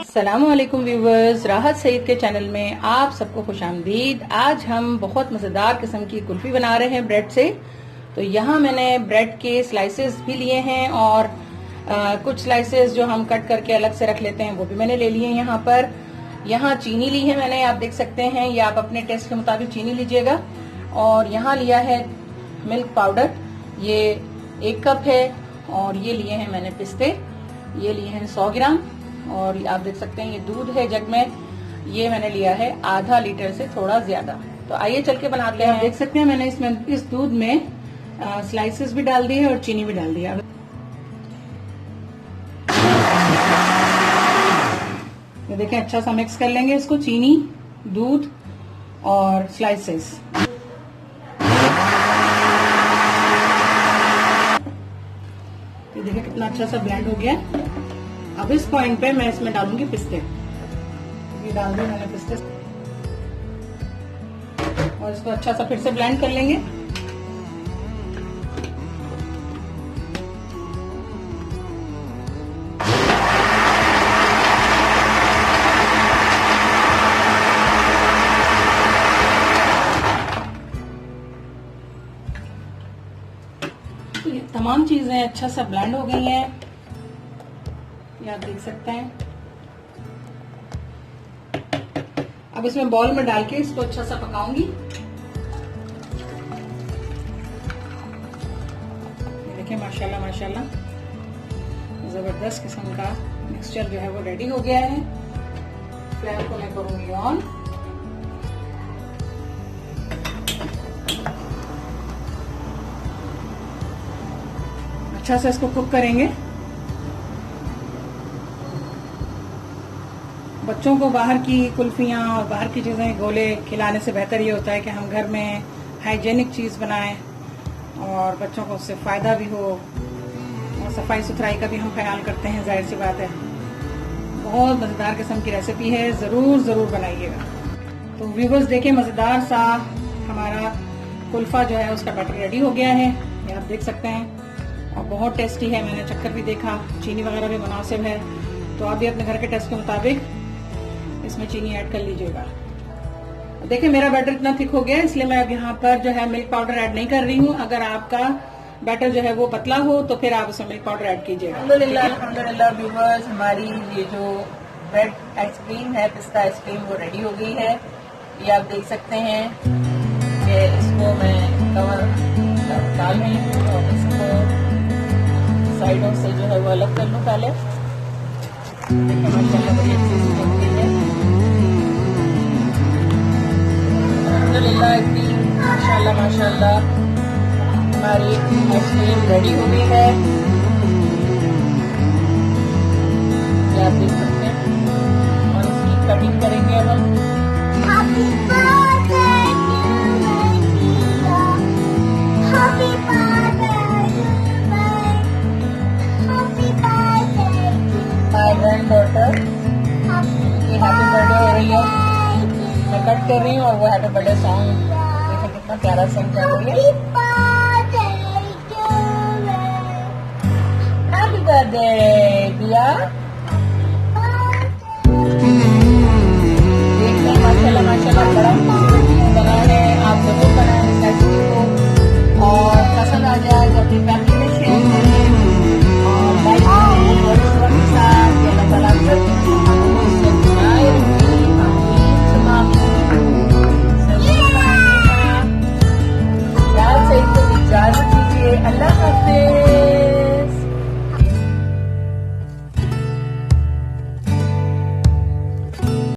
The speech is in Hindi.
अस्सलामुअलैकुम व्यूवर्स, राहत सईद के चैनल में आप सबको खुशामदीद। आज हम बहुत मज़ेदार किस्म की कुल्फी बना रहे हैं ब्रेड से। तो यहाँ मैंने ब्रेड के स्लाइसेस भी लिए हैं और कुछ स्लाइसेस जो हम कट करके अलग से रख लेते हैं वो भी मैंने ले लिए हैं। यहाँ चीनी ली है मैंने, आप देख सकते हैं, या आप अपने टेस्ट के मुताबिक चीनी लीजिएगा। और यहाँ लिया है मिल्क पाउडर, ये 1 कप है। और ये लिए हैं मैंने पिस्ते, ये लिए हैं 100 ग्राम। और आप देख सकते हैं ये दूध है जग में, ये मैंने लिया है आधा लीटर से थोड़ा ज्यादा। तो आइए चल के बनाते हैं। आप देख सकते हैं मैंने इसमें इस दूध में स्लाइसेस भी डाल दिए और चीनी भी डाल दिया। ये देखें, अच्छा सा मिक्स कर लेंगे इसको, चीनी, दूध और स्लाइसेस। ये देखिए कितना अच्छा सा ब्लेंड हो गया। अब इस पॉइंट पे मैं इसमें डालूंगी पिस्ते। ये डाल दिए मैंने पिस्ते और इसको अच्छा सा फिर से ब्लेंड कर लेंगे। तो ये तमाम चीजें अच्छा सा ब्लेंड हो गई हैं, ये आप देख सकते हैं। अब इसमें बॉल में डाल के इसको अच्छा सा पकाऊंगी। ये देखिए माशाल्लाह माशाल्लाह जबरदस्त किस्म का मिक्सचर जो है वो रेडी हो गया है। फ्लेम को मैं करूंगी ऑन। अच्छा से इसको कुक करेंगे। बच्चों को बाहर की कुल्फियाँ और बाहर की चीज़ें गोले खिलाने से बेहतर ये होता है कि हम घर में हाइजेनिक चीज़ बनाएं और बच्चों को उससे फ़ायदा भी हो और सफाई सुथराई का भी हम ख्याल करते हैं, जाहिर सी बात है। बहुत मज़ेदार किस्म की रेसिपी है, ज़रूर बनाइएगा। तो व्यूवर्स देखिए, मज़ेदार सा हमारा कुल्फ़ा जो है उसका बैटर रेडी हो गया है, ये आप देख सकते हैं। और बहुत टेस्टी है, मैंने चक्कर भी देखा, चीनी वगैरह भी मुनासिब है। तो आप भी अपने घर के टेस्ट के मुताबिक इसमें चीनी ऐड कर लीजिएगा। देखिए मेरा बैटर इतना थिक हो गया है, इसलिए मैं अब यहाँ पर जो है मिल्क पाउडर ऐड नहीं कर रही हूँ। अगर आपका बैटर जो है वो पतला हो तो फिर आप उसमें मिल्क पाउडर ऐड कीजिएगा। अल्हम्दुलिल्लाह व्यूअर्स, हमारी ये जो ब्रेड आइसक्रीम है, पिस्ता आइसक्रीम, वो रेडी हो गई है। ये आप देख सकते हैं कि इसको मैं कवर डाल रही हूँ और इसको साइडों से जो है वो अलग कर लूँ पहले। देखिए माशाल्लाह बड़ी अच्छी सी बन गई है। अल्हम्दुलिल्लाह माशाल्लाह हमारी आइसक्रीम रेडी हो गई है, ये आप देख सकते हैं। और इसकी कटिंग करेंगे अब हम। Happy birthday to Maria. Happy birthday to Maria. Happy birthday to my grand daughter की हैप्पी बर्थडे हो रही है, मैं कट कर रही हूँ और वो हैप्पी बर्थडे सॉन्ग देखिए कितना प्यारा सॉन्ग चल रही है। हैप्पी बर्थडे दिया। देखते हैं माशाल्लाह माशाल्लाह बड़ा